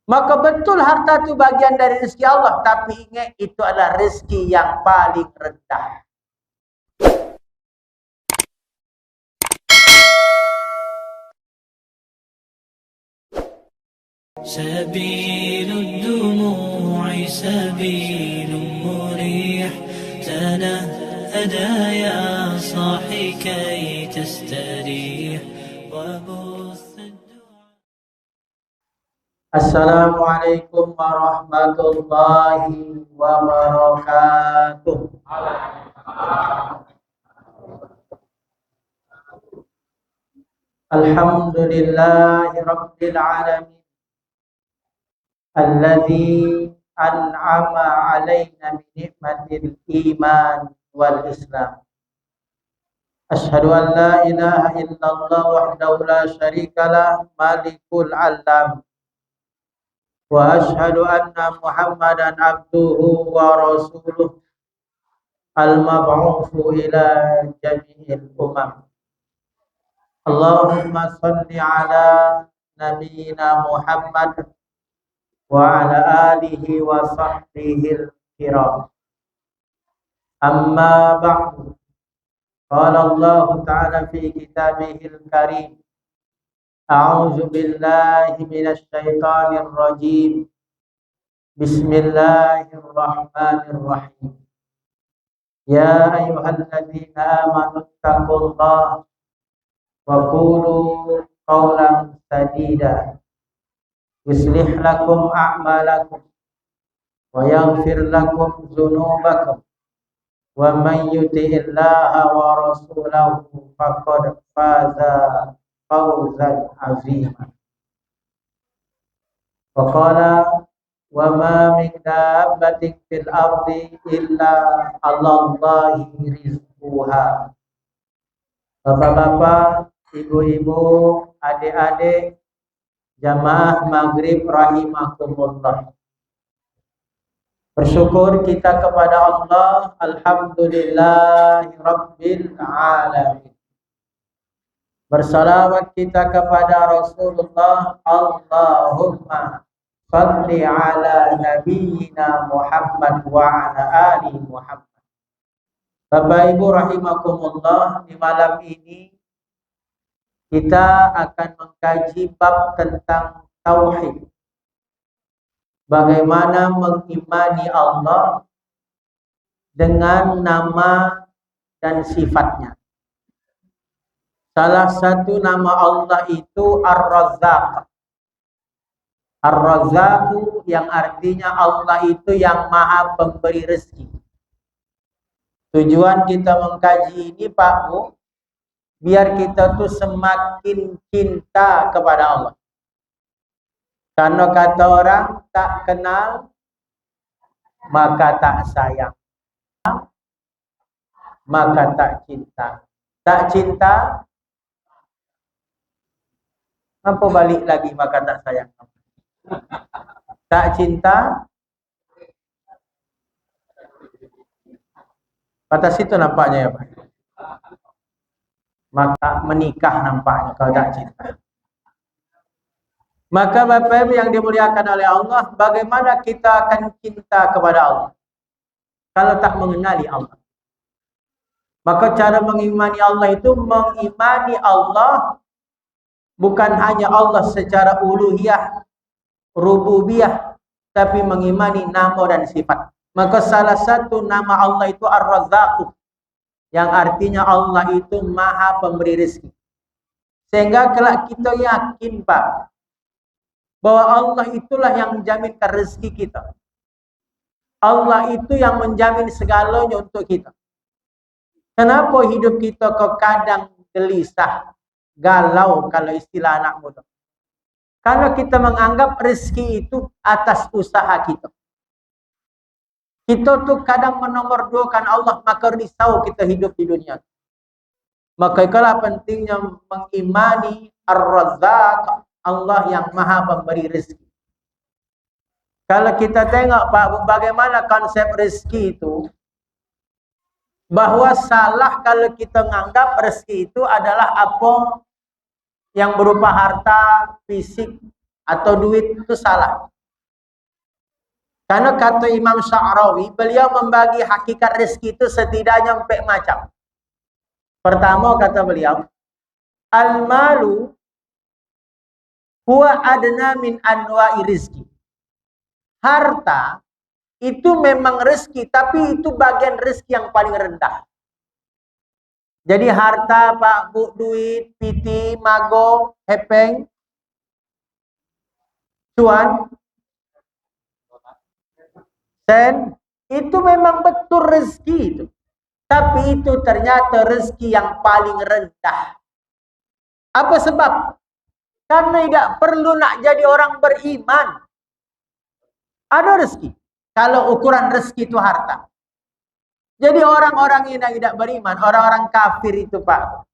Maka betul harta itu bagian dari rezeki Allah, tapi ingat itu adalah rezeki yang paling rendah. سبيل الدموع سبيل مريح تنهدى يا صاحي كي تستريح وبث الدعاء. السلام عليكم ورحمة الله وبركاته. Alhamdulillahi Rabbil Alamin Alladhi an'ama alaina binikmatil iman wal islam. Ashhadu an la ilaha illallah wahdahu la syarikalah malikul alam. Wa ashhadu anna Muhammadan abduhu wa rasuluh al-mab'utsu ila jami'il umam. Allahumma salli ala nabiyyina Muhammad wa ala alihi wa sahbihi al-kiram. Amma ba'du. Qala Allah ta'ala fi kitabihil karim. A'udzu billahi minasy syaithanir rajim. Bismillahirrahmanirrahim. Ya ayyuhalladzina amanu taqullaha wa qulu qawlan sadida. Yuslih lakum a'malakum wa yaghfir lakum dzunubakum. Wa man yuti'illaha wa rasulahu faqad faza fawzan 'azima. Wa qala wa ma min dabbatin fil ardi illa 'alallahi rizquha. Bapak-bapak, ibu-ibu, adik-adik jamaah maghrib rahimakumullah. Bersyukur kita kepada Allah, alhamdulillahi rabbil alamin. Bersalawat kita kepada Rasulullah, Allahumma salli ala nabiyyina Muhammad wa ala ali Muhammad. Bapak Ibu rahimakumullah, di malam ini kita akan mengkaji bab tentang tauhid. Bagaimana mengimani Allah dengan nama dan sifatnya. Salah satu nama Allah itu Ar-Razzaq. Ar-Razzaq yang artinya Allah itu yang maha pemberi rezeki. Tujuan kita mengkaji ini Pak Bu, biar kita tuh semakin cinta kepada Allah. Karena kata orang, tak kenal maka tak sayang, maka tak cinta. Tak cinta, apa balik lagi maka tak sayang. Tak cinta, kata situ nampaknya ya Pak. Maka menikah nampaknya kalau tak cinta. Maka Bapak Ibu yang dimuliakan oleh Allah, bagaimana kita akan cinta kepada Allah kalau tak mengenali Allah? Maka cara mengimani Allah itu mengimani Allah bukan hanya Allah secara uluhiyah, rububiyah, tapi mengimani nama dan sifat. Maka salah satu nama Allah itu Ar-Razzaq, yang artinya Allah itu maha pemberi rezeki. Sehingga kalau kita yakin Pak, bahwa Allah itulah yang menjaminkan rezeki kita. Allah itu yang menjamin segalanya untuk kita. Kenapa hidup kita kok kadang gelisah, galau kalau istilah anak muda? Karena kita menganggap rezeki itu atas usaha kita. Kita tuh kadang menomorduakan Allah, maka risau kita hidup di dunia. Maka itulah pentingnya mengimani Ar-Razzaq, Allah yang maha pemberi rezeki. Kalau kita tengok Pak, bagaimana konsep rezeki itu, bahwa salah kalau kita menganggap rezeki itu adalah apa yang berupa harta, fisik, atau duit, itu salah. Karena kata Imam Sya'rawi, beliau membagi hakikat rezeki itu setidaknya 4 macam. Pertama kata beliau, al-malu huwa adna min anwa'i rizki. Harta itu memang rezeki, tapi itu bagian rezeki yang paling rendah. Jadi harta, Pak, Bu, duit, piti, mago, hepeng, cuan, sen, itu memang betul rezeki itu. Tapi itu ternyata rezeki yang paling rendah. Apa sebab? Karena tidak perlu nak jadi orang beriman. Ada rezeki. Kalau ukuran rezeki itu harta. Jadi orang-orang yang tidak beriman, orang-orang kafir itu, Pak,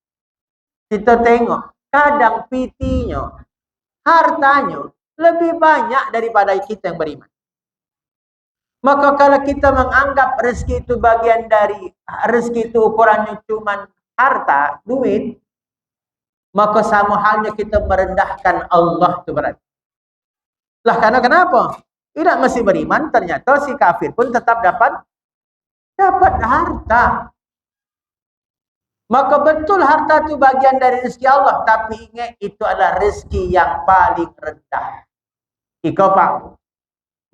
kita tengok, kadang pitinya, hartanya lebih banyak daripada kita yang beriman. Maka kalau kita menganggap rezeki itu bagian dari, rezeki itu ukurannya cuma harta, duit, maka sama halnya kita merendahkan Allah itu berarti. Lah karena kenapa? Tidak mesti beriman, ternyata si kafir pun tetap dapat harta. Maka betul harta itu bagian dari rezeki Allah, tapi ingat itu adalah rezeki yang paling rendah. Iko, Pak.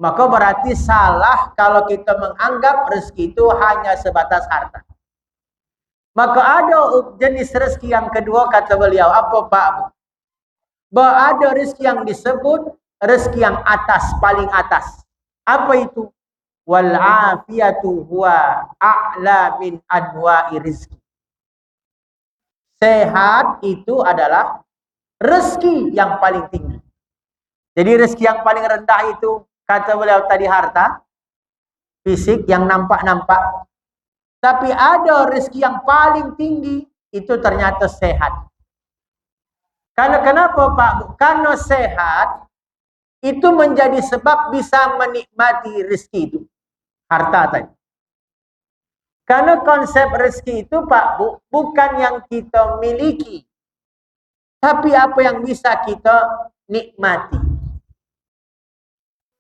Maka berarti salah kalau kita menganggap rezeki itu hanya sebatas harta. Maka ada jenis rezeki yang kedua kata beliau, apa, Pak? Bahwa ada rezeki yang disebut rezeki yang atas, paling atas. Apa itu? Wal afiyatu huwa a'la min anwa'i rizki. Sehat itu adalah rezeki yang paling tinggi. Jadi rezeki yang paling rendah itu kata beliau tadi harta, fisik yang nampak-nampak. Tapi ada rezeki yang paling tinggi itu ternyata sehat. Karena kenapa, Pak? Karena sehat itu menjadi sebab bisa menikmati rezeki itu. Harta tadi. Karena konsep rezeki itu, Pak Bu, bukan yang kita miliki. Tapi apa yang bisa kita nikmati.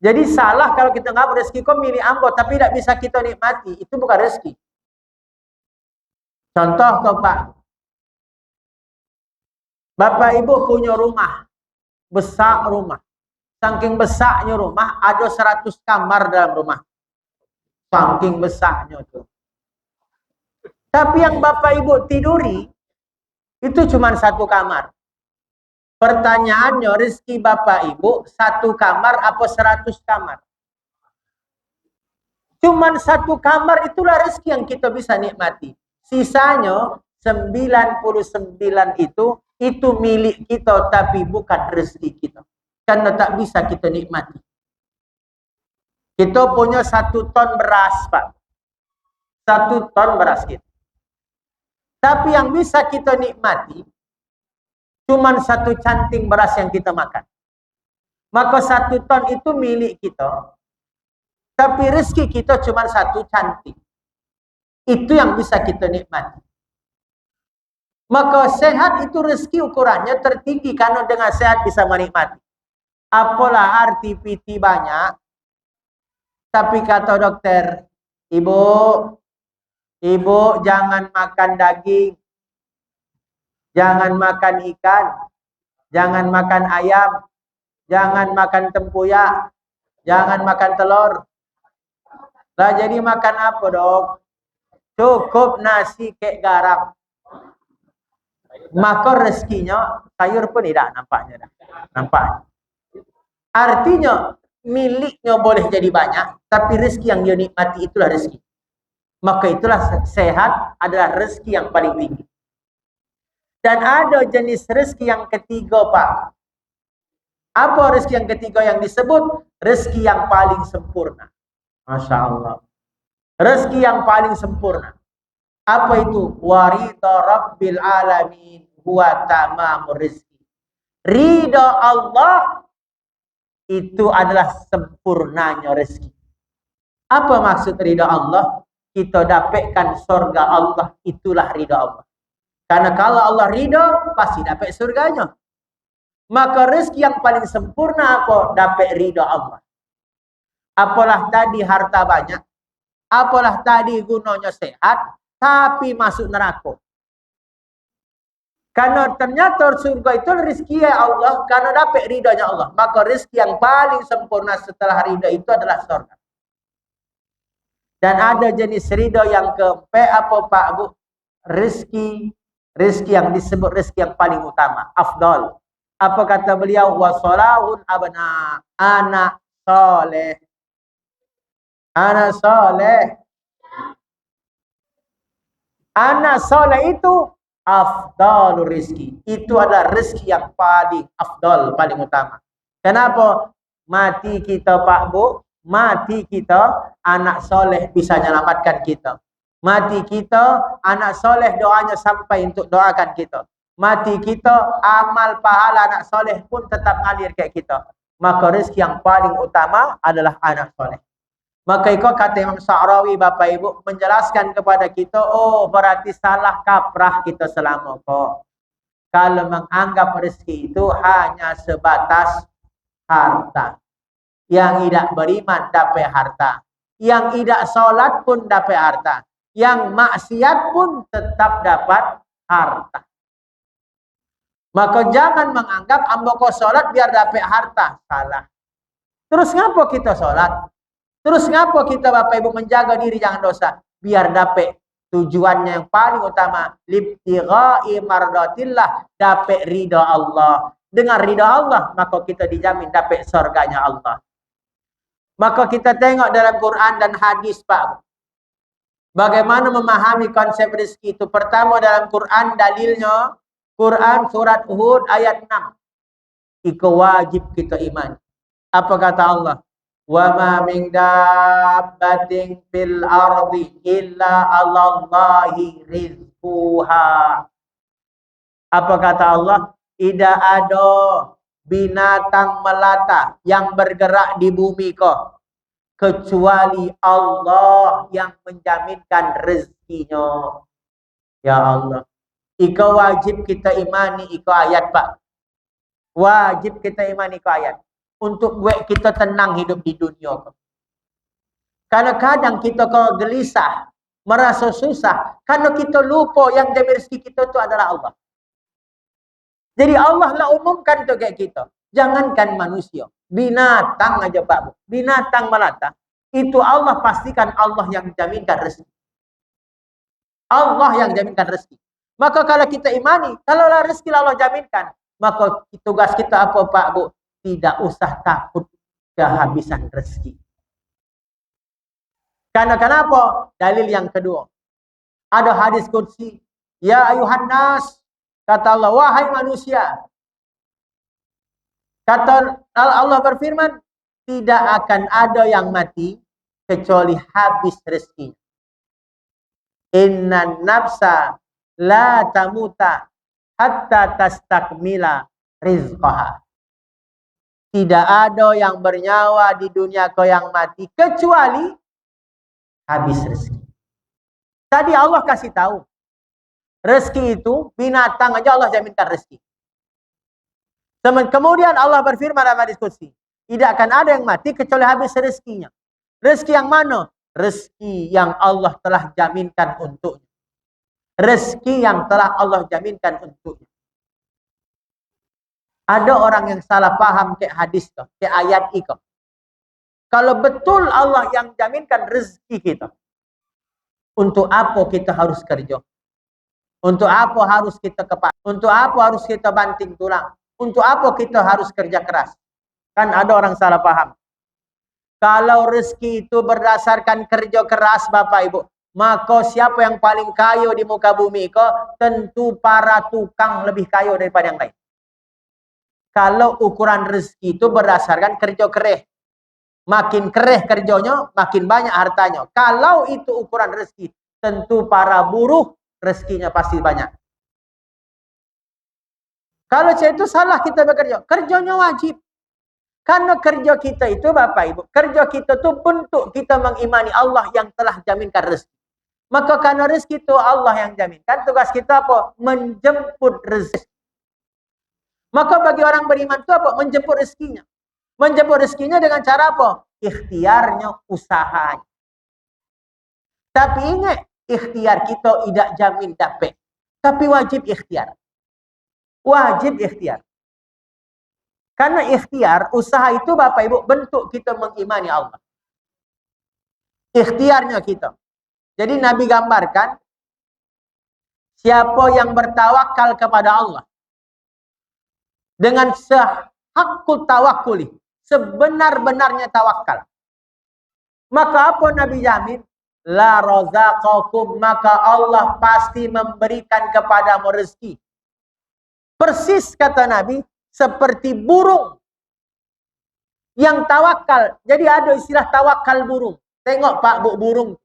Jadi salah kalau kita nggak rezeki kok milih ambo, tapi tidak bisa kita nikmati. Itu bukan rezeki. Contoh kok, Pak. Bapak Ibu punya rumah. Besar rumah. Saking besarnya rumah, ada 100 kamar dalam rumah. Saking besarnya tuh. Tapi yang Bapak Ibu tiduri, itu cuma 1 kamar. Pertanyaannya, rezeki Bapak Ibu 1 kamar apa 100 kamar? Cuma 1 kamar itulah rezeki yang kita bisa nikmati. Sisanya 99 itu milik kita, tapi bukan rezeki kita. Karena tak bisa kita nikmati. Kita punya 1 ton beras, Pak. 1 ton beras kita. Tapi yang bisa kita nikmati cuma 1 canting beras yang kita makan. Maka 1 ton itu milik kita. Tapi rezeki kita cuma 1 canting. Itu yang bisa kita nikmati. Maka sehat itu rezeki ukurannya tertinggi karena dengan sehat bisa menikmati. Apalah arti piti banyak. Tapi kata dokter, Ibu jangan makan daging. Jangan makan ikan. Jangan makan ayam. Jangan makan tempoyak. Jangan makan telur. Lah jadi makan apa, Dok? Cukup nasi kek garam. Maka rezekinya sayur pun tidak nampaknya. Nampak. Artinya miliknya boleh jadi banyak, tapi rezeki yang dia nikmati itulah rezeki. Maka itulah sehat adalah rezeki yang paling tinggi. Dan ada jenis rezeki yang ketiga, Pak. Apa rezeki yang ketiga yang disebut? Rezeki yang paling sempurna. Masya Allah. Rezeki yang paling sempurna. Apa itu? Warida Rabbil Alamin huwa tamamur rizki. Ridha Allah itu adalah sempurnanya rezeki. Apa maksud ridha Allah? Kita dapatkan surga Allah, itulah ridha Allah. Karena kalau Allah ridha, pasti dapat surganya. Maka rezeki yang paling sempurna apa? Dapat ridha Allah. Apalah tadi harta banyak, apalah tadi gunanya sehat, tapi masuk neraka. Karena ternyata surga itu rezeki Allah, karena dapat ridhonya Allah. Maka rezeki yang paling sempurna setelah ridho itu adalah surga. Dan ada jenis ridho yang keempat, apa Pak Bu? Rezeki yang disebut rezeki yang paling utama, afdal. Apa kata beliau? Wasolahun abna, anak soleh. Anak soleh. Anak soleh itu afdalur rizki. Itu adalah rezeki yang paling afdal, paling utama. Kenapa? Mati kita Pak Bu, mati kita, anak soleh bisa menyelamatkan kita. Mati kita, anak soleh doanya sampai untuk doakan kita. Mati kita, amal pahala anak soleh pun tetap ngalir kayak kita. Maka rezeki yang paling utama adalah anak soleh. Maka itu kata Imam Sa'rawi, Bapak Ibu, menjelaskan kepada kita, oh berarti salah kaprah kita selama kok. Kalau menganggap rezeki itu hanya sebatas harta. Yang tidak beriman dapat harta. Yang tidak sholat pun dapat harta. Yang maksiat pun tetap dapat harta. Maka jangan menganggap amboko sholat biar dapat harta. Salah. Terus ngapa kita sholat? Terus ngapa kita Bapak Ibu menjaga diri jangan dosa? Biar dapat tujuannya yang paling utama. Libtigha'i mardatillah. Dapat ridha Allah. Dengan ridha Allah, maka kita dijamin dapat surganya Allah. Maka kita tengok dalam Quran dan hadis Pak. Bagaimana memahami konsep rezeki itu. Pertama dalam Quran dalilnya. Quran surat Hud ayat 6. Itu wajib kita iman. Apa kata Allah? Wa ma min dabbatin fil ardi illa 'alallahi rizquha. Apa kata Allah? Tidak ada binatang melata yang bergerak di bumi kok kecuali Allah yang menjaminkan rezekinya. Ya Allah. Ika wajib kita imani ika ayat Pak. Wajib kita imani ika ayat. Untuk buat kita tenang hidup di dunia. Karena kadang kita kalau gelisah, merasa susah, karena kita lupa yang jamin rezeki kita itu adalah Allah. Jadi Allah lah umumkan tu kayak kita. Jangankan manusia, binatang aja Pak. Binatang melata, itu Allah pastikan Allah yang jaminkan rezeki. Allah yang jaminkan rezeki. Maka kalau kita imani, kalau rezeki Allah jaminkan, maka tugas kita apa Pak Bu? Tidak usah takut kehabisan rezeki. Karena kenapa? Dalil yang kedua. Ada hadis qudsi. Ya ayuhan nas. Kata Allah, wahai manusia. Kata Allah berfirman, tidak akan ada yang mati kecuali habis rezekinya. Inna nafsa la tamuta hatta tastakmila rizqaha. Tidak ada yang bernyawa di dunia kau yang mati kecuali habis rezeki. Tadi Allah kasih tahu. Rezeki itu binatang aja Allah jaminkan rezeki. Kemudian Allah berfirman dalam hadis qudsi, tidak akan ada yang mati kecuali habis rezekinya. Rezeki yang mana? Rezeki yang Allah telah jaminkan untuknya. Rezeki yang telah Allah jaminkan untuknya. Ada orang yang salah paham ke hadis ke ayat itu. Kalau betul Allah yang jaminkan rezeki kita, untuk apa kita harus kerja? Untuk apa harus kita kepak? Untuk apa harus kita banting tulang? Untuk apa kita harus kerja keras? Kan ada orang salah paham. Kalau rezeki itu berdasarkan kerja keras Bapak Ibu, maka siapa yang paling kaya di muka bumi kok? Tentu para tukang lebih kaya daripada yang lain. Kalau ukuran rezeki itu berdasarkan kerja kereh. Makin kereh kerjanya, makin banyak hartanya. Kalau itu ukuran rezeki, tentu para buruh rezekinya pasti banyak. Kalau itu salah kita bekerja. Kerjanya wajib. Karena kerja kita itu Bapak Ibu, kerja kita itu bentuk kita mengimani Allah yang telah jaminkan rezeki. Maka karena rezeki itu Allah yang jaminkan, tugas kita apa? Menjemput rezeki. Maka bagi orang beriman itu apa? Menjemput rezekinya. Menjemput rezekinya dengan cara apa? ikhtiarnya, usahanya. Tapi ingat, ikhtiar kita tidak jamin dapat. Tapi wajib ikhtiar. Wajib ikhtiar. Karena ikhtiar, usaha itu Bapak Ibu bentuk kita mengimani Allah. Ikhtiarnya kita. Jadi Nabi gambarkan, siapa yang bertawakal kepada Allah dengan sehaqqut tawakkuli, sebenar-benarnya tawakal, maka apa Nabi jamin? La razaqakum, maka Allah pasti memberikan kepadamu rezeki. Persis kata Nabi, seperti burung yang tawakal. Jadi ada istilah tawakal burung. Tengok Pak Bu, burung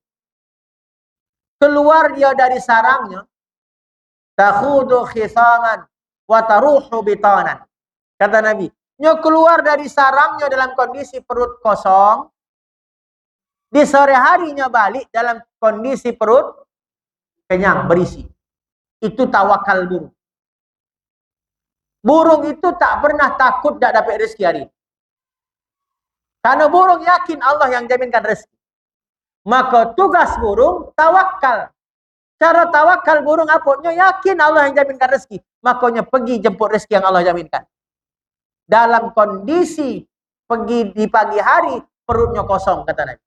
keluar dia dari sarangnya, takhudu khisaman wa taruhu bitanan. Kata Nabi, dia keluar dari sarangnya dalam kondisi perut kosong, di sore harinya balik dalam kondisi perut kenyang, berisi. Itu tawakal burung. Burung itu tak pernah takut tak dapat rezeki hari ini. Karena burung yakin Allah yang jaminkan rezeki. Maka tugas burung tawakal. Cara tawakal burung apa? Nya yakin Allah yang jaminkan rezeki. Makanya pergi jemput rezeki yang Allah jaminkan. Dalam kondisi pergi di pagi hari, perutnya kosong, kata Nabi.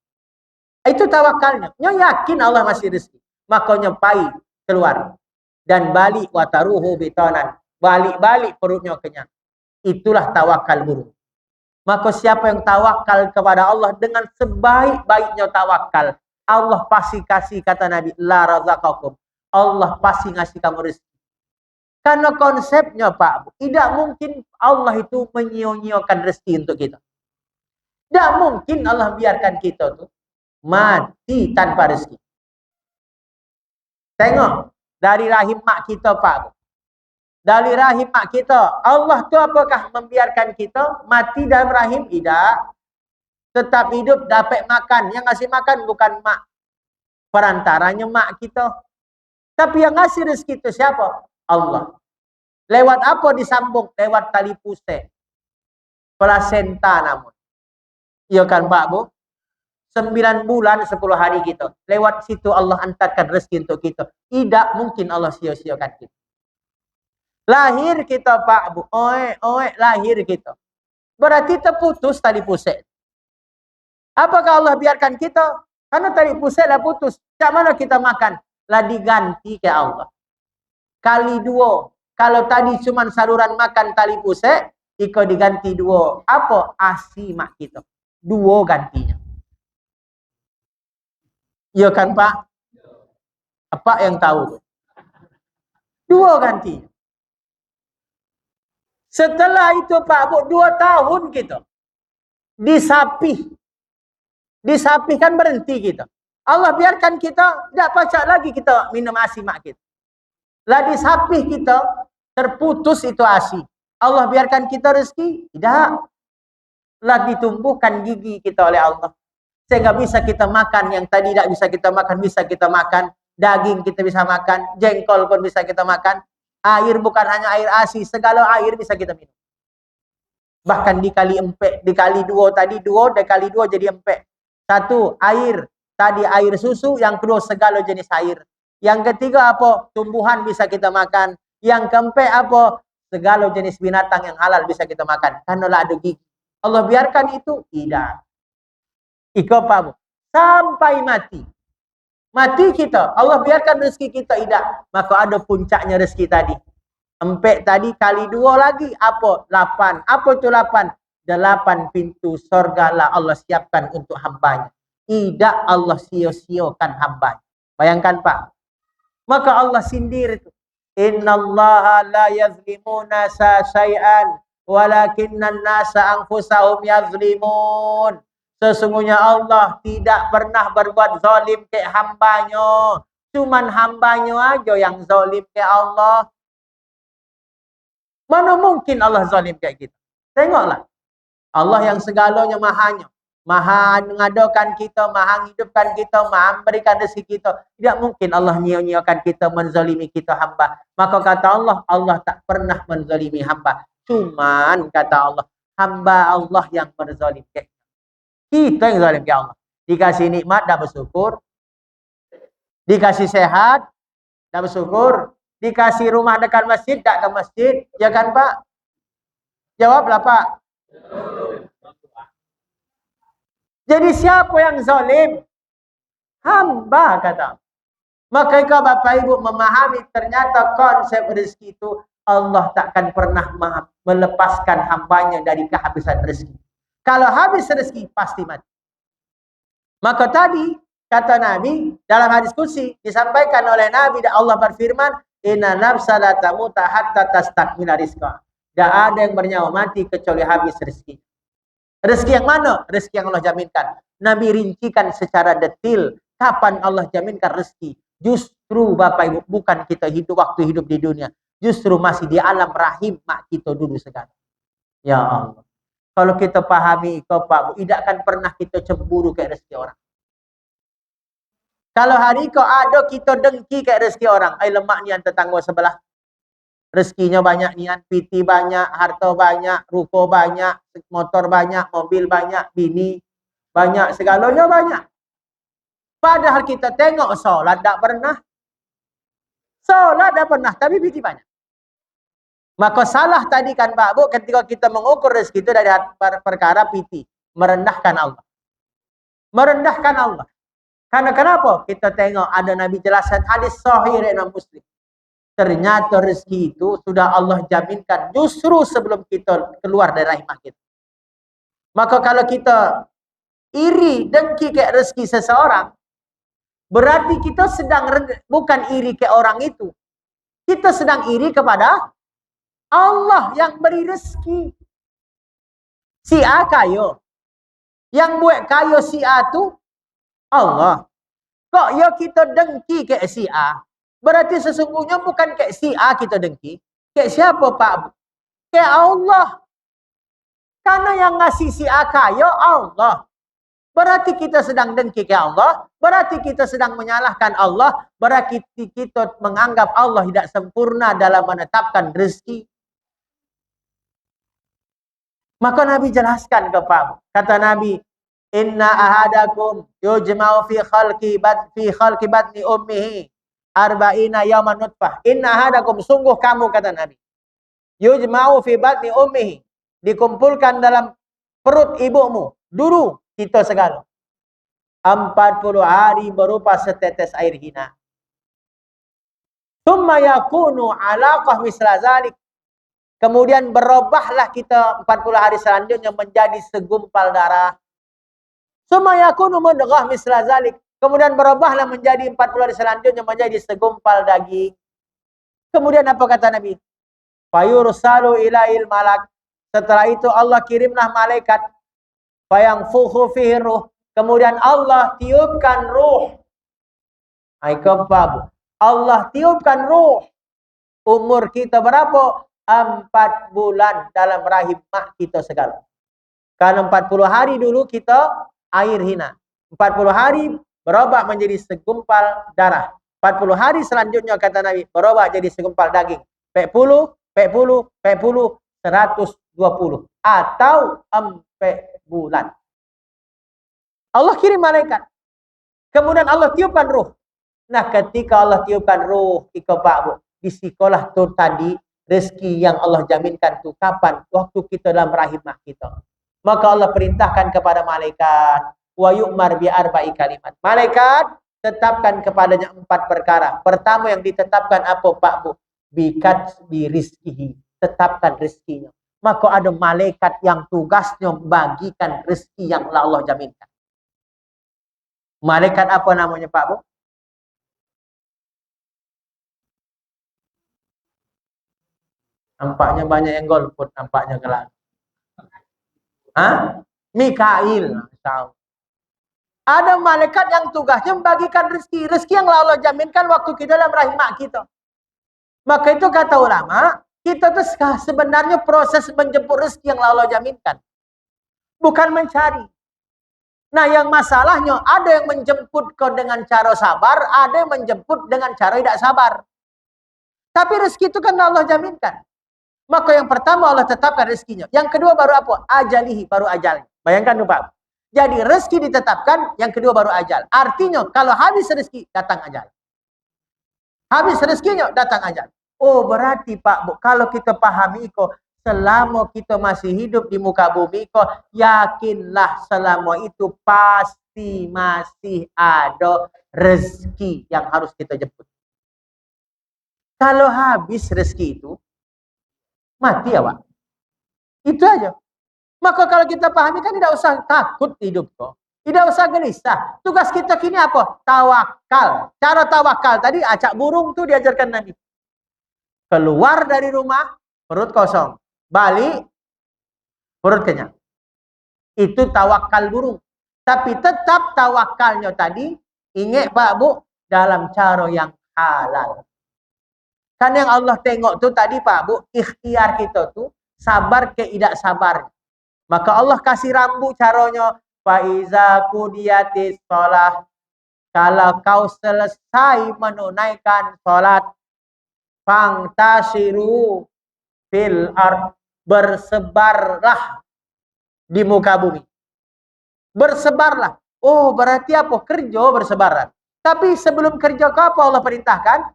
Itu tawakalnya. Nya yakin Allah masih rezeki. Makanya pai keluar. Dan balik wataruhu bitanan. Balik-balik perutnya kenyang. Itulah tawakal burung. Maka siapa yang tawakal kepada Allah dengan sebaik-baiknya tawakal, Allah pasti kasih, kata Nabi, la razaqakum. Allah pasti ngasih kamu rezeki. Karena konsepnya Pak, tidak mungkin Allah itu menyia-nyiakan rezeki untuk kita. Tidak mungkin Allah biarkan kita tuh mati tanpa rezeki. Tengok dari rahim mak kita Pak. Dari rahim mak kita, Allah tu apakah membiarkan kita mati dalam rahim? Tidak. Tetap hidup, dapat makan. Yang ngasih makan bukan mak. Perantaranya mak kita. Tapi yang ngasih rezeki itu siapa? Allah. Lewat apa disambung? Lewat tali pusat. Plasenta namun. Iya kan Pak Bu? 9 bulan 10 hari kita. Lewat situ Allah hantarkan rezeki untuk kita. Tidak mungkin Allah sia-siakan kita. Lahir kita Pak Bu, lahir kita. Berarti terputus tali pusat. Apakah Allah biarkan kita? Karena tali pusat dah putus. Macam mana kita makan? Lah diganti ke Allah. Kali 2. Kalau tadi cuma saluran makan tali pusat, iko diganti 2. Apa? ASI mak kita. 2 gantinya. Iya kan Pak? Apa yang tahu? 2 gantinya. Setelah itu Pak Bu, 2 tahun kita disapih. Disapih kan berhenti kita. Allah biarkan kita, tidak pacak lagi kita minum ASI mak kita. Lah disapih kita, terputus itu ASI. Allah biarkan kita rezeki? Tidak. Lah ditumbuhkan gigi kita oleh Allah. Sehingga bisa kita makan, yang tadi tidak bisa kita makan, bisa kita makan. Daging kita bisa makan, jengkol pun bisa kita makan. Air bukan hanya air ASI, segala air bisa kita minum. Bahkan dikali 4, dikali 2 tadi 2, dikali 2 jadi 4. 1 air, tadi air susu, yang kedua segala jenis air. Yang ketiga apa? Tumbuhan bisa kita makan. Yang keempat apa? Segala jenis binatang yang halal bisa kita makan. Karena ada gigi. Allah biarkan itu? Tidak. Iko Pak Bu. Sampai mati. Mati kita, Allah biarkan rezeki kita tidak. Maka ada puncaknya rezeki tadi. 4 tadi kali 2 lagi apa? 8. Apa itu 8? 8 pintu surga lah Allah siapkan untuk hambanya. Tidak Allah sia-siakan hambanya. Bayangkan Pak. Maka Allah sindir itu. Innallaha la yazlimuna syai'an walakinnan nasa anfusahum yazlimun. Sesungguhnya Allah tidak pernah berbuat zalim ke hambanya. Cuman hambanya aja yang zalim ke Allah. Mana mungkin Allah zalim kayak gitu? Tengoklah. Allah yang segalanya mahanya. Maha mengadakan kita, maha menghidupkan kita, maha memberikan rezeki kita. Tidak mungkin Allah nyia-nyiakan kita, menzalimi kita hamba. Maka kata Allah, Allah tak pernah menzalimi hamba. Cuman kata Allah, hamba Allah yang berzalim. Kita yang zalim ke Allah. Dikasih nikmat, dah bersyukur. Dikasih sehat, dah bersyukur. Dikasih rumah dekat masjid, tak ke masjid. Ya kan Pak? Jawablah Pak. Jadi siapa yang zalim? Hamba kata. Maka kalau Bapak Ibu memahami ternyata konsep rezeki itu Allah takkan pernah melepaskan hambanya dari kehabisan rezeki. Kalau habis rezeki pasti mati. Maka tadi kata Nabi dalam hadis qudsi disampaikan oleh Nabi dan Allah berfirman, "Inna nafsa la tamuta hatta tastakmila rizqa." Tidak ada yang bernyawa mati kecuali habis rezeki. Rezeki yang mana? Rezeki yang Allah jaminkan. Nabi rincikan secara detail kapan Allah jaminkan rezeki. Justru Bapak Ibu bukan kita waktu hidup di dunia. Justru masih di alam rahim mak kita dulu sekarang. Ya Allah. Kalau kita pahami kau Pak Bu, tidak akan pernah kita cemburu kayak rezeki orang. Kalau hari kau ada kita dengki kayak rezeki orang. Lemak nian tetangga sebelah. Rezekinya banyak nian, piti banyak, harta banyak, ruko banyak, motor banyak, mobil banyak, bini banyak, segalanya banyak. Padahal kita tengok solat tak pernah. Solat tak pernah, tapi piti banyak. Maka salah tadi kan Pak Bu ketika kita mengukur rezeki itu dari perkara piti. Merendahkan Allah. Merendahkan Allah. Karena kenapa? Kita tengok ada Nabi jelaskan hadis sahih Imam Muslim. Ternyata rezeki itu sudah Allah jaminkan justru sebelum kita keluar dari rahim kita. Maka kalau kita iri dengki kayak rezeki seseorang, berarti kita sedang bukan iri ke orang itu. Kita sedang iri kepada Allah yang beri rezeki. Si A kayo. Yang buat kayo si A tu Allah. Kok ya kita dengki ke si A? Berarti sesungguhnya bukan ke si A kita dengki. Ke siapa Pak? Ke Allah. Karena yang ngasih si A kayo Allah. Berarti kita sedang dengki ke Allah. Berarti kita sedang menyalahkan Allah. Berarti kita menganggap Allah tidak sempurna dalam menetapkan rezeki. Maka Nabi jelaskan ke Pak. Kata Nabi, "Inna ahadakum yujma'u fi khalqi batni ummihi arba'ina yawman nutfah." Inna ahadakum, sungguh kamu kata Nabi. Yujma'u fi batni ummihi, dikumpulkan dalam perut ibumu. Dulu kita segala 40 hari berupa setetes air hina. Tsumma yakunu 'alaqah misla zalik. Kemudian berubahlah kita 40 hari selanjutnya menjadi segumpal darah. Tsumma yakunu mudghah misla zalik. Kemudian berubahlah menjadi 40 hari selanjutnya menjadi segumpal daging. Kemudian apa kata Nabi? Fayursalu ilail malak. Setelah itu Allah kirimlah malaikat. Fayanfukhu fihi ruh. Kemudian Allah tiupkan ruh. Allah tiupkan ruh. Umur kita berapa? 4 bulan dalam rahim mak kita segala. Karena 40 hari dulu kita air hina. 40 hari berubah menjadi segumpal darah. 40 hari selanjutnya kata Nabi berubah jadi segumpal daging. 40, 120 atau 4 bulan. Allah kirim malaikat. Kemudian Allah tiupkan ruh. Nah, ketika Allah tiupkan ruh Pak Bu, di sekolah tu tadi rezeki yang Allah jaminkan tu kapan? Waktu kita dalam rahim mak kita. Maka Allah perintahkan kepada malaikat, wa yu'mar bi arba'i kalimat. Malaikat tetapkan kepadanya 4 perkara. Pertama yang ditetapkan apa Pak Bu? Bikat bi rizkihi. Tetapkan rezekinya. Maka ada malaikat yang tugasnya bagikan rezeki yang Allah jaminkan. Malaikat apa namanya Pak Bu? Nampaknya banyak yang golput, nampaknya gelap. Mikail. Ada malaikat yang tugasnya membagikan rezeki. Rezeki yang Allah jaminkan waktu kita dalam rahim mak kita. Maka itu kata ulama, kita tuh sebenarnya proses menjemput rezeki yang Allah jaminkan. Bukan mencari. Nah, yang masalahnya ada yang menjemput kau dengan cara sabar, ada yang menjemput dengan cara tidak sabar. Tapi rezeki itu kan Allah jaminkan. Maka yang pertama Allah tetapkan rezekinya. Yang kedua baru apa? Ajalihi, baru ajalnya. Bayangkan tuh Pak. Jadi rezeki ditetapkan, yang kedua baru ajal. Artinya kalau habis rezeki, datang ajal. Habis rezekinya, datang ajal. Oh berarti Pak Bu, kalau kita pahami kok, selama kita masih hidup di muka bumi kok, yakinlah selama itu pasti masih ada rezeki yang harus kita jemput. Kalau habis rezeki itu, mati ya Pak. Itu aja. Maka kalau kita pahami kan tidak usah takut hidup kok. Tidak usah gelisah. Tugas kita kini apa? Tawakal. Cara tawakal tadi acak burung tuh diajarkan Nabi. Keluar dari rumah, perut kosong. Balik, perut kenyang. Itu tawakal burung. Tapi tetap tawakalnya tadi, ingat Pak Bu, dalam cara yang halal. Kan yang Allah tengok tuh tadi Pak Bu, ikhtiar kita tuh, sabar ke tidak sabar. Maka Allah kasih rambu caranya. Faiza kudiyatis sholah. Kalau kau selesai menunaikan sholat. Fangtasiru fil ard. Bersebarlah di muka bumi. Bersebarlah. Oh berarti apa? Kerja bersebaran. Tapi sebelum kerja apa Allah perintahkan?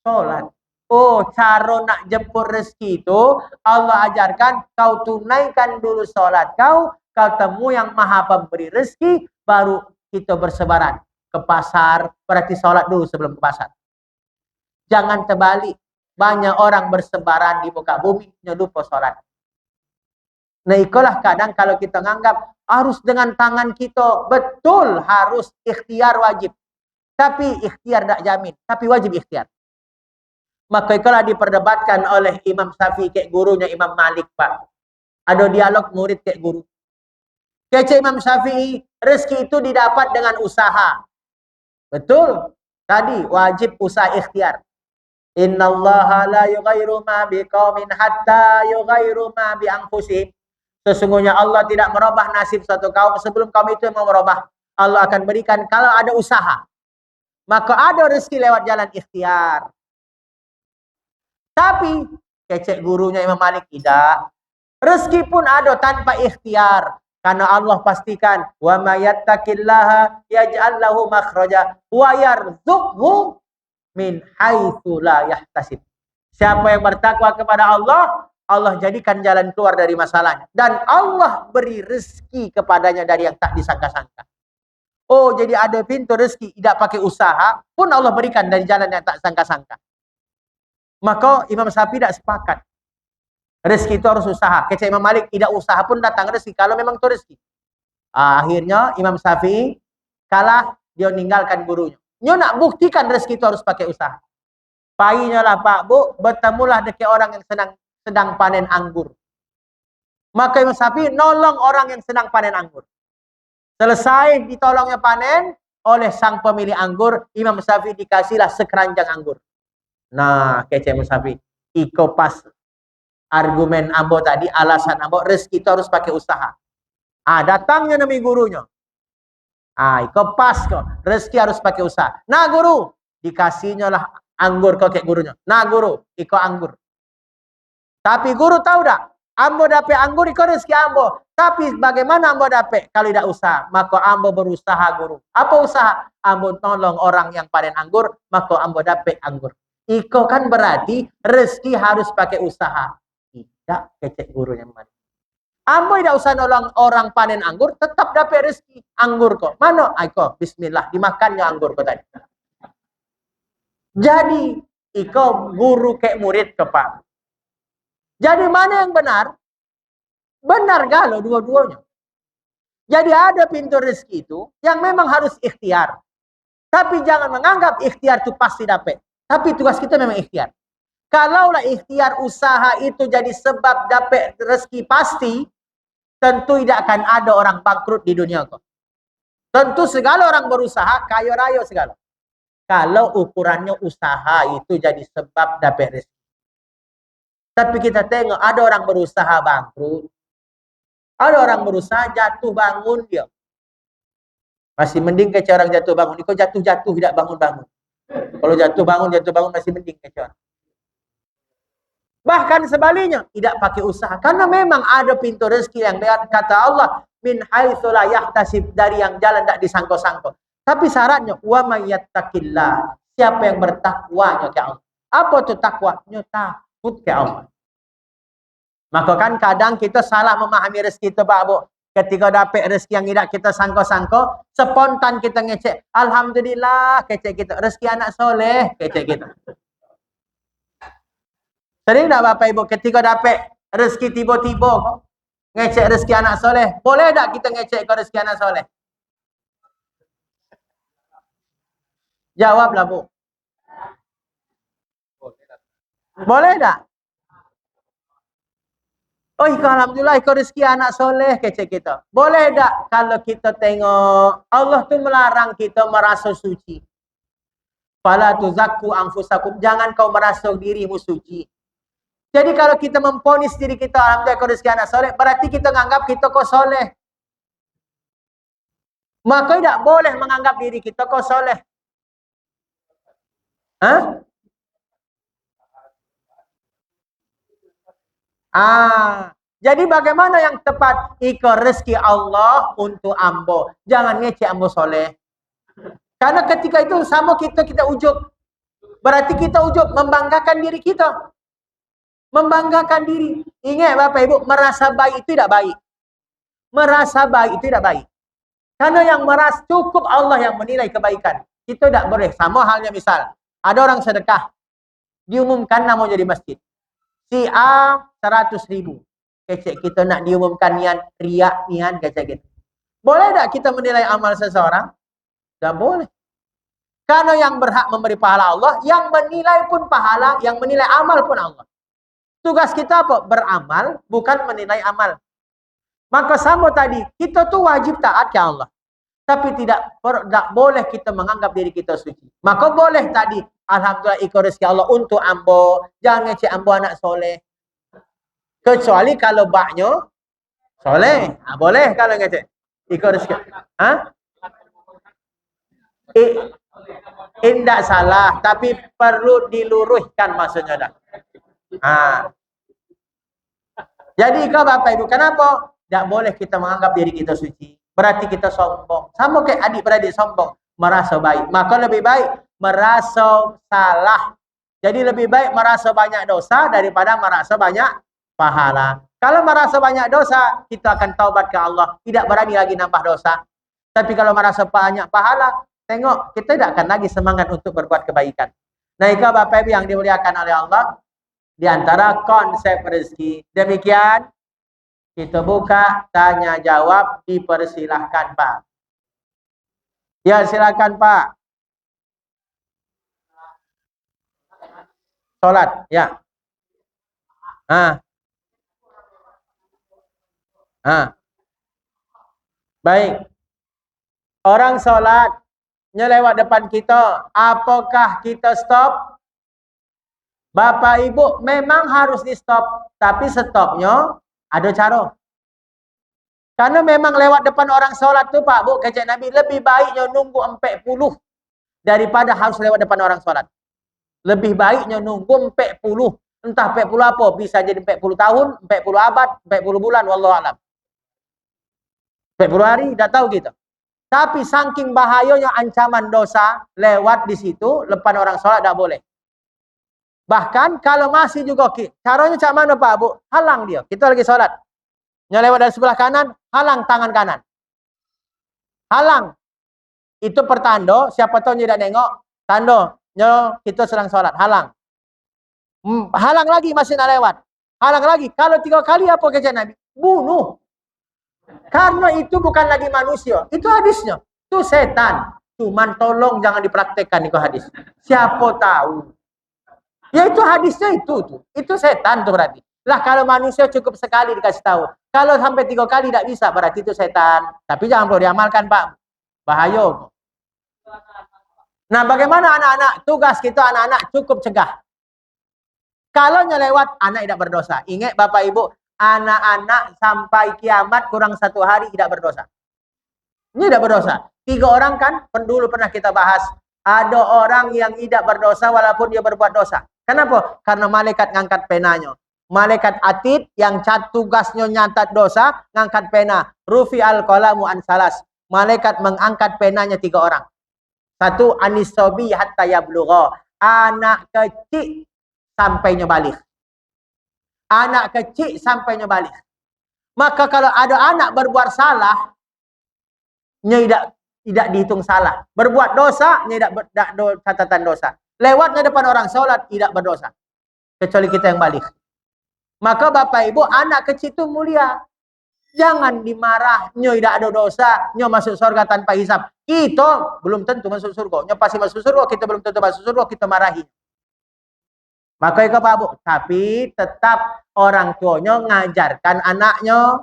Sholat. Oh, cara nak jemput rezeki itu Allah ajarkan kau tunaikan dulu sholat kau temu yang maha pemberi rezeki, baru kita bersebaran ke pasar. Berarti sholat dulu sebelum ke pasar. Jangan terbalik. Banyak orang bersebaran di muka bumi, lupa sholat. Nah itulah kadang kalau kita nganggap harus dengan tangan kita. Betul harus ikhtiar wajib. Tapi ikhtiar tak jamin. Tapi wajib ikhtiar. Maka itulah diperdebatkan oleh Imam Syafi'i ke gurunya Imam Malik Pak. Ada dialog murid ke guru. Kece Imam Syafi'i, rezeki itu didapat dengan usaha. Betul. Tadi wajib usaha ikhtiar. Innallaha la yughayyiru ma biqaumin hatta yughayyiru ma bi anfusihim. Sesungguhnya Allah tidak merubah nasib suatu kaum sebelum kaum itu mau merubah. Allah akan berikan kalau ada usaha. Maka ada rezeki lewat jalan ikhtiar. Tapi kecek gurunya Imam Malik tidak. Rezeki pun ada tanpa ikhtiar. Karena Allah pastikan wa may yattaqillaha yaj'al lahu makhraja wa yarzuqhu min haitsu la yahtasib. Siapa yang bertakwa kepada Allah, Allah jadikan jalan keluar dari masalahnya. Dan Allah beri rezeki kepadanya dari yang tak disangka-sangka. Oh, jadi ada pintu rezeki tidak pakai usaha pun Allah berikan dari jalan yang tak sangka-sangka. Maka Imam Syafi'i tidak sepakat. Rezeki itu harus usaha. Kecek Imam Malik tidak usaha pun datang rezeki. Kalau memang itu rezeki. Akhirnya Imam Syafi'i kalah, dia meninggalkan gurunya. Dia nak buktikan rezeki itu harus pakai usaha. Painya lah Pak Bu, bertemulah dengan orang yang sedang panen anggur. Maka Imam Syafi'i nolong orang yang sedang panen anggur. Selesai ditolongnya panen oleh sang pemilik anggur, Imam Syafi'i dikasihlah sekeranjang anggur. Nah, kece Imam Syafi'i. Iko pas argumen ambo tadi, alasan ambo, rezeki itu harus pakai usaha. Datangnya nami gurunya. Iko pas kok, rezeki harus pakai usaha. Nah guru, dikasihnya lah anggur kok kayak gurunya. Nah guru, iko anggur. Tapi guru tahu dak? Ambo dapat anggur, iko rezeki ambo. Tapi bagaimana ambo dapat kalau tidak usaha? Maka ambo berusaha guru. Apa usaha? Ambo tolong orang yang panen anggur, maka ambo dapat anggur. Iko kan berarti rezeki harus pakai usaha. Tidak kecek gurunya mana. Ambo tidak usah nolong orang panen anggur, tetap dapat rezeki anggur kok. Mana? Iko, bismillah, dimakannya anggur kok tadi. Jadi, iko guru kayak murid ke Pak. Jadi mana yang benar? Benar galau dua-duanya. Jadi ada pintu rezeki itu yang memang harus ikhtiar. Tapi jangan menganggap ikhtiar itu pasti dapat. Tapi tugas kita memang ikhtiar. Kalaulah ikhtiar usaha itu jadi sebab dapat rezeki pasti, tentu tidak akan ada orang bangkrut di dunia kok. Tentu segala orang berusaha, kaya raya segala. Kalau ukurannya usaha itu jadi sebab dapat rezeki. Tapi kita tengok ada orang berusaha bangkrut. Ada orang berusaha jatuh bangun dia. Masih mending kayak orang jatuh bangun. Kau jatuh-jatuh tidak bangun-bangun. Kalau jatuh bangun masih mending kayak orang. Bahkan sebaliknya, tidak pakai usaha. Karena memang ada pintu rezeki yang kata Allah, min haitsu la yahtasib, dari yang jalan tak disangka-sangka. Tapi syaratnya wa may yattaqillah, siapa yang bertakwa ke Allah. Apa tu takwa? Takut ke Allah. Maka kan kadang kita salah memahami rezeki itu Pak Bu. Ketika dapat rezeki yang tidak kita sangka-sangka, spontan kita ngecek, alhamdulillah, kecek kita. Rezeki anak soleh, kecek kita. Sering tak Bapak Ibu ketika dapat rezeki tiba-tiba ngecek rezeki anak soleh? Boleh tak kita ngecek ke rezeki anak soleh? Jawablah Bu. Boleh tak? Oh, alhamdulillah ikut rezeki anak soleh kecek kita. Boleh tak kalau kita tengok Allah tu melarang kita merasa suci. Fala tuzakku anfusakum, jangan kau merasa dirimu suci. Jadi kalau kita memponis diri kita alhamdulillah ikut rezeki anak soleh, berarti kita menganggap kita kau soleh. Maka tidak boleh menganggap diri kita kau soleh. Jadi bagaimana yang tepat? Ikut rezeki Allah untuk ambo. Jangan ngecek ambo soleh. Karena ketika itu sama kita ujub. Berarti kita ujub membanggakan diri kita. Membanggakan diri. Ingat Bapak Ibu, merasa baik itu tidak baik. Merasa baik itu tidak baik. Karena yang merasa cukup Allah yang menilai kebaikan. Itu tidak boleh. Sama halnya misal, ada orang sedekah. Diumumkan namanya di masjid. Si A 100.000. Kecek kita nak diumumkan niat riak niat kecek kita. Boleh tak kita menilai amal seseorang? Tak boleh. Karena yang berhak memberi pahala Allah, yang menilai pun pahala, yang menilai amal pun Allah. Tugas kita apa? Beramal, bukan menilai amal. Maka sama tadi, kita tuh wajib taat ke Allah. Tapi tidak boleh kita menganggap diri kita suci. Maka boleh tadi, alhamdulillah ikut rezeki Allah untuk ambo. Jangan ngecek ambo anak soleh. Kecuali kalau baknya soleh. Boleh kalau ngecek. Ikut rezeki. Tidak salah. Tapi perlu diluruskan maksudnya dah. Jadi kau Bapak Ibu, kenapa? Tidak boleh kita menganggap diri kita suci. Berarti kita sombong. Sama kayak adik-beradik sombong. Merasa baik. Maka lebih baik merasa salah. Jadi lebih baik merasa banyak dosa daripada merasa banyak pahala. Kalau merasa banyak dosa, kita akan taubat ke Allah. Tidak berani lagi nambah dosa. Tapi kalau merasa banyak pahala, tengok kita tidak akan lagi semangat untuk berbuat kebaikan. Nah, itu Bapak Ibu yang dimuliakan oleh Allah. Di antara konsep rezeki. Demikian. Kita buka, tanya jawab, dipersilahkan Pak. Ya silakan Pak. Sholat, ya. Baik. Orang sholat, lewat depan kita, apakah kita stop? Bapak Ibu memang harus di stop, tapi stopnya ada cara. Karena memang lewat depan orang sholat tu Pak Bu, kecek Nabi, lebih baiknya nunggu 40 daripada harus lewat depan orang sholat. Lebih baiknya nunggu 40. Entah 40 apa, bisa jadi 40 tahun, 40 abad, 40 bulan, wallahualam. 40 hari, dah tahu kita. Tapi saking bahayanya ancaman dosa lewat di situ, depan orang sholat dah boleh. Bahkan kalau masih juga caranya macam mana Pak Bu? Halang dia. Kita lagi sholat. Lewat dari sebelah kanan, halang tangan kanan. Halang. Itu pertanda, siapa tahu tidak nengok, tanda kita sedang sholat, halang. Halang lagi masih nak lewat. Halang lagi. Kalau 3 kali apa kata Nabi? Bunuh. Karena itu bukan lagi manusia. Itu hadisnya. Itu setan. Cuman tolong jangan dipraktekkan itu hadis. Siapa tahu. Ya itu hadisnya itu tuh. Itu setan tuh berarti. Lah kalau manusia cukup sekali dikasih tahu. Kalau sampai 3 kali tidak bisa berarti itu setan. Tapi jangan perlu diamalkan Pak. Bahaya. Nah bagaimana anak-anak? Tugas kita anak-anak cukup cegah. Kalau nyelewat anak tidak berdosa. Ingat Bapak Ibu. Anak-anak sampai kiamat kurang 1 hari tidak berdosa. Ini tidak berdosa. 3 orang kan dulu pernah kita bahas. Ada orang yang tidak berdosa walaupun dia berbuat dosa. Kenapa? Karena malaikat ngangkat penanya. Malaikat atid yang tugasnya nyatat dosa, ngangkat pena. Rufi al-qalamu an salas. Malaikat mengangkat penanya 3 orang. 1, anisobi hatta yablugha. Anak kecil sampainya balik. Anak kecil sampainya balik. Maka kalau ada anak berbuat salah, tidak dihitung salah. Berbuat dosa, tidak catatan dosa. Lewatnya depan orang sholat, tidak berdosa. Kecuali kita yang balik. Maka Bapak Ibu, anak kecil itu mulia. Jangan dimarah, nyo tidak ada dosa, nyo masuk surga tanpa hisab. Kita belum tentu masuk surga. Nyo pasti masuk surga, kita belum tentu masuk surga, kita marahi. Maka itu Pak Bu, tapi tetap orang tuanya ngajarkan anaknya.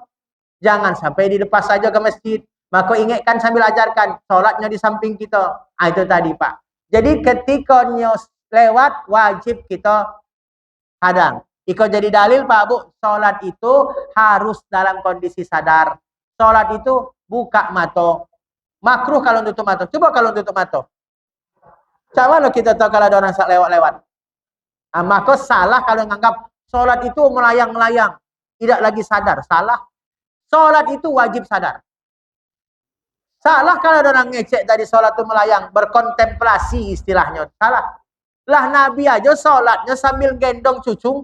Jangan sampai dilepas saja ke masjid. Maka ingatkan sambil ajarkan, sholatnya di samping kita. Itu tadi Pak. Jadi ketika nyo lewat, wajib kita hadang. Iko jadi dalil Pak Bu, sholat itu harus dalam kondisi sadar. Sholat itu buka mata. Makruh kalau tutup mata. Coba kalau tutup mata. Coba lo kita tahu kalau ada orang lewat-lewat. Nah, maka salah kalau menganggap sholat itu melayang-melayang. Tidak lagi sadar. Salah. Sholat itu wajib sadar. Salah kalau ada orang ngecek tadi sholat itu melayang. Berkontemplasi istilahnya. Salah. Lah Nabi aja sholatnya sambil gendong cucung.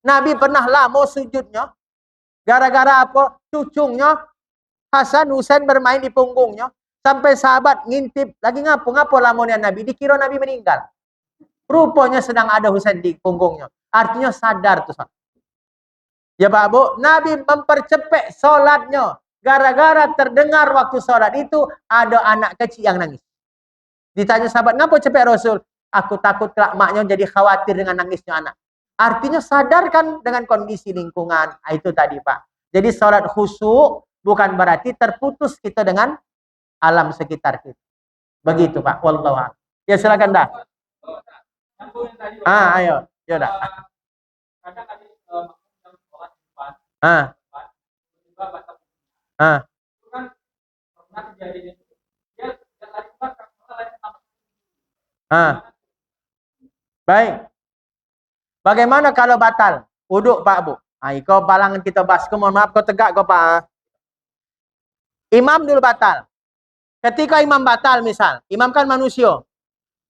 Nabi pernah lama sujudnya. Gara-gara apa? Cucungnya Hasan Husain bermain di punggungnya. Sampai sahabat ngintip. Lagi ngapu-ngapu lamonnya Nabi. Dikira Nabi meninggal. Rupanya sedang ada Husain di punggungnya. Artinya sadar tuh. Ya Pak Bu. Nabi mempercepat sholatnya. Gara-gara terdengar waktu sholat itu. Ada anak kecil yang nangis. Ditanya sahabat, ngapa cepat Rasul? Aku takut kelak maknya jadi khawatir dengan nangisnya anak. Artinya sadarkan dengan kondisi lingkungan. Itu tadi Pak. Jadi sholat khusyuk bukan berarti terputus kita dengan alam sekitar kita. Begitu Pak. Wallahu a'lam. Ya silakan dah. Ayo. Ya dah. Baik. Bagaimana kalau batal? Wuduk Pak Bu. Kau balangan kita bahas. Mohon maaf kau tegak kau Pak. Imam dulu batal. Ketika imam batal misal. Imam kan manusia.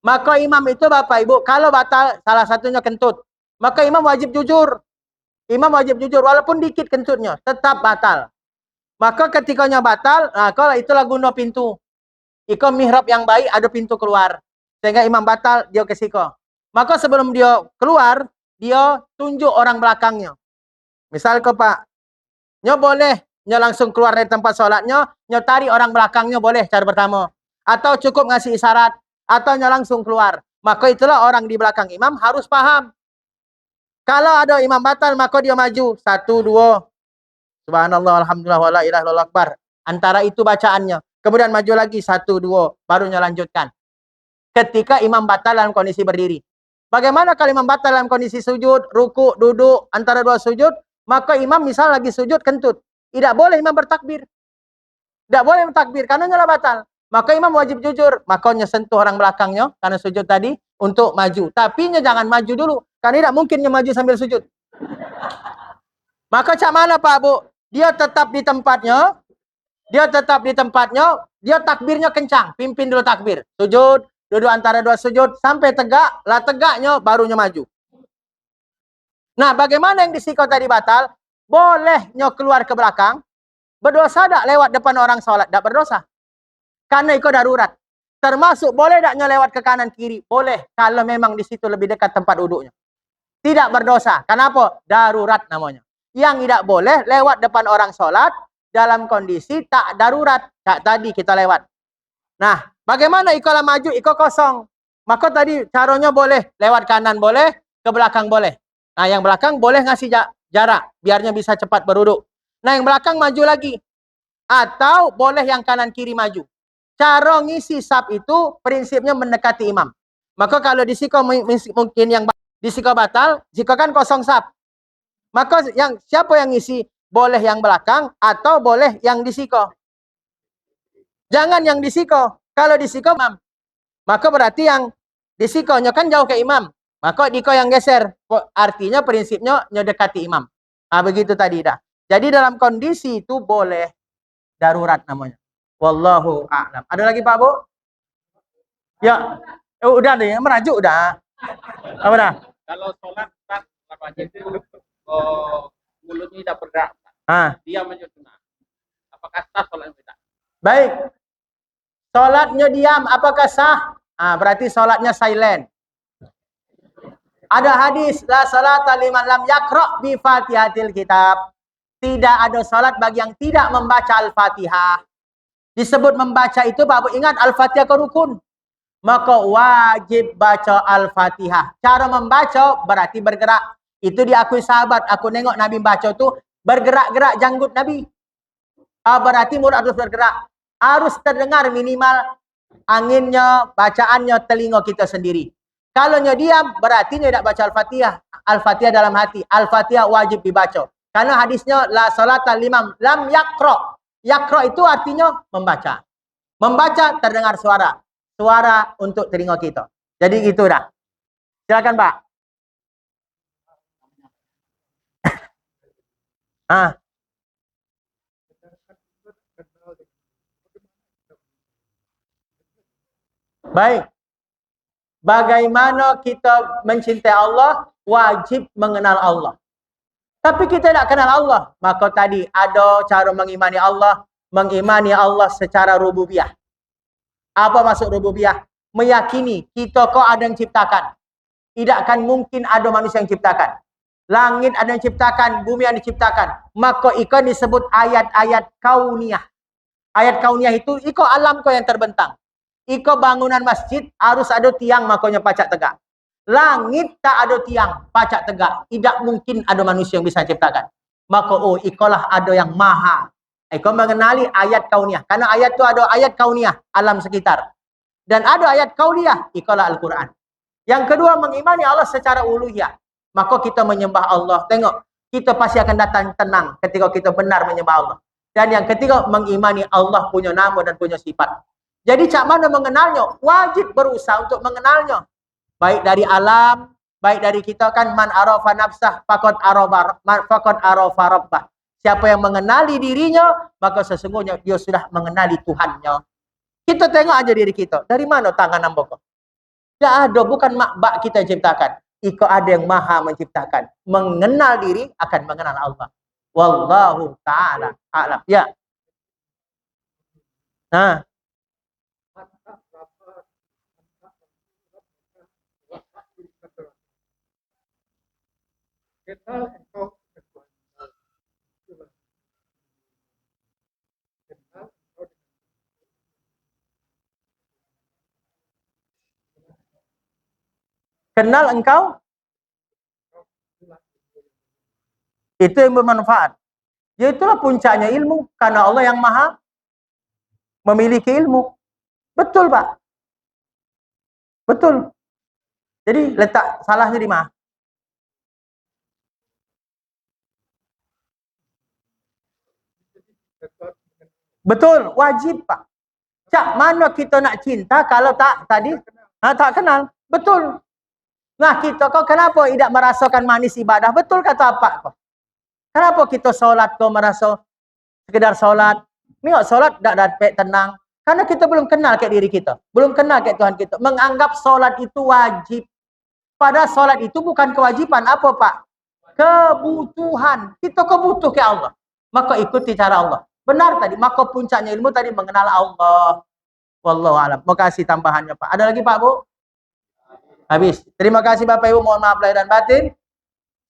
Maka imam itu Bapak Ibu. Kalau batal salah satunya kentut. Maka imam wajib jujur. Imam wajib jujur. Walaupun dikit kentutnya. Tetap batal. Maka ketikanya batal. Kalau itulah guna pintu. Iko mihrab yang baik ada pintu keluar. Sehingga imam batal dia ke siko. Maka sebelum dia keluar. Dia tunjuk orang belakangnya. Misal ke Pak, nyo boleh, nyo langsung keluar dari tempat sholatnya, nyo tarik orang belakangnya boleh cara pertama. Atau cukup ngasih isyarat, atau nyo langsung keluar. Maka itulah orang di belakang imam harus paham. Kalau ada imam batal, maka dia maju. 1, 2. Subhanallah, alhamdulillah, wa la ilaha illallah akbar. Antara itu bacaannya. Kemudian maju lagi, 1, 2. Baru nyo lanjutkan. Ketika imam batal dalam kondisi berdiri. Bagaimana kalau imam batal dalam kondisi sujud, ruku, duduk, antara 2 sujud, maka imam misal lagi sujud kentut. Tidak boleh imam bertakbir. Tidak boleh bertakbir, karena nyala batal. Maka imam wajib jujur. Maka sentuh orang belakangnya, karena sujud tadi, untuk maju. Tapi jangan maju dulu, karena tidak mungkin maju sambil sujud. Maka cak mana Pak Bu? Dia tetap di tempatnya, dia takbirnya kencang. Pimpin dulu takbir. Sujud. Duduk antara 2 sujud sampai tegak, lah tegaknya barunya maju. Nah, bagaimana yang disikau tadi batal? Boleh nyo keluar ke belakang, berdosa tak lewat depan orang sholat? Tak berdosa. Karena itu darurat. Termasuk boleh tak nyo lewat ke kanan kiri? Boleh, kalau memang di situ lebih dekat tempat duduknya. Tidak berdosa. Kenapa? Darurat namanya. Yang tidak boleh lewat depan orang sholat dalam kondisi tak darurat. Tak tadi kita lewat. Nah, bagaimana ikolah maju, iko kosong. Maka tadi caranya boleh. Lewat kanan boleh, ke belakang boleh. Nah, yang belakang boleh ngasih jarak. Biarnya bisa cepat berduduk. Nah, yang belakang maju lagi. Atau boleh yang kanan kiri maju. Cara ngisi saf itu prinsipnya mendekati imam. Maka kalau disiko mungkin yang disiko batal, jika kan kosong saf. Maka siapa yang ngisi? Boleh yang belakang atau boleh yang disiko. Jangan yang disiko. Kalau disiko, maka berarti yang disikonya kan jauh ke imam. Maka diko yang geser. Artinya prinsipnya nyedekati imam. Begitu tadi dah. Jadi dalam kondisi itu boleh darurat namanya. Wallahu a'lam. Ada lagi Pak Bu? Ya. Udah deh, merajuk udah. Apa dah? Kalau sholat wajib itu mulutnya tidak bergerak. Dia menyusun. Apakah sah sholat kita? Baik. Sholatnya diam, apakah sah? Berarti sholatnya silent. Ada hadis, la salata liman lam yaqra' bi Fatihatil Kitab. Tidak ada salat bagi yang tidak membaca Al-Fatihah. Disebut membaca itu, Pak Bu ingat Al-Fatihah ke rukun. Maka wajib baca Al-Fatihah. Cara membaca berarti bergerak. Itu diakui sahabat. Aku nengok Nabi baca itu bergerak-gerak janggut Nabi. Berarti mulut harus bergerak. Harus terdengar minimal anginnya, bacaannya, telinga kita sendiri. Kalau diam, berarti tidak baca Al-Fatihah. Al-Fatihah dalam hati. Al-Fatihah wajib dibaca. Karena hadisnya, la salata liman lam yaqra'. Yaqra' itu artinya membaca. Membaca terdengar suara. Suara untuk telinga kita. Jadi gitu dah. Silakan Pak. Baik. Bagaimana kita mencintai Allah, wajib mengenal Allah. Tapi kita tidak kenal Allah. Maka tadi ada cara mengimani Allah. Mengimani Allah secara rububiyah. Apa maksud rububiyah? Meyakini kita kok ada yang ciptakan. Tidak akan mungkin ada manusia yang ciptakan. Langit ada yang ciptakan, bumi yang diciptakan. Maka ikan disebut ayat-ayat kauniyah. Ayat kauniyah itu, iko alam kau yang terbentang. Iko bangunan masjid harus ada tiang makanya pacak tegak. Langit tak ada tiang, pacak tegak. Tidak mungkin ada manusia yang bisa ciptakan. Maka ikolah ada yang maha. Iko mengenali ayat kauniyah. Karena ayat itu ada ayat kauniyah, alam sekitar. Dan ada ayat kauniyah, ikolah Al-Quran. Yang kedua, mengimani Allah secara uluhiyah. Maka kita menyembah Allah. Tengok, kita pasti akan datang tenang ketika kita benar menyembah Allah. Dan yang ketiga, mengimani Allah punya nama dan punya sifat. Jadi cak mana mengenalnya? Wajib berusaha untuk mengenalnya. Baik dari alam, baik dari kita kan man arafa nafsah faqad arafa rabbah. Siapa yang mengenali dirinya, maka sesungguhnya dia sudah mengenali Tuhannya. Kita tengok aja diri kita. Dari mana tangan nambok? Tidak ada, bukan mak kita yang ciptakan. Iko ada yang maha menciptakan. Mengenal diri akan mengenal Allah. Wallahu ta'ala a'lam. Ya. Kenal engkau? Itu yang bermanfaat. Ya itulah puncaknya ilmu. Karena Allah yang maha memiliki ilmu. Betul Pak. Betul. Jadi letak salahnya di mana? Betul, wajib Pak. Cak mana kita nak cinta kalau tak tadi tak kenal? Betul. Nah kita kok kenapa tidak merasakan manis ibadah? Betul kata Pak kok. Kenapa kita solat kok merasa sekedar solat? Ni solat tak dapat tenang. Karena kita belum kenal ke diri kita. Belum kenal ke Tuhan kita. Menganggap solat itu wajib. Padahal solat itu bukan kewajiban. Apa Pak? Kebutuhan. Kita kebutuh ke Allah. Maka ikuti cara Allah. Benar tadi. Maka puncaknya ilmu tadi mengenal Allah. Wallahu a'lam. Mau kasih tambahannya Pak. Ada lagi Pak Bu? Habis. Terima kasih Bapak Ibu. Mohon maaf lahir dan batin.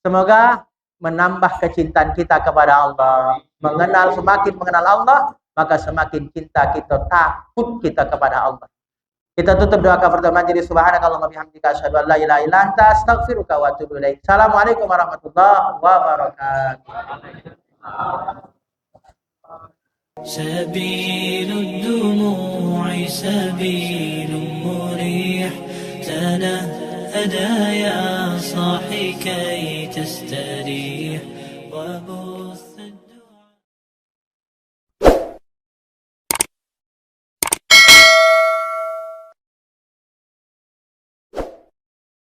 Semoga menambah kecintaan kita kepada Allah. Semakin mengenal Allah, maka semakin cinta kita, takut kita kepada Allah. Kita tutup doa kafaratul majlis. Subhanakallahumma bihamdika asyhadu an la ilaha illa anta astaghfiruka wa atubu ilaik. Assalamualaikum warahmatullahi wabarakatuh. سبيل الدموع سبيل مريح تنهدى يا صاحي كي تستريح وبث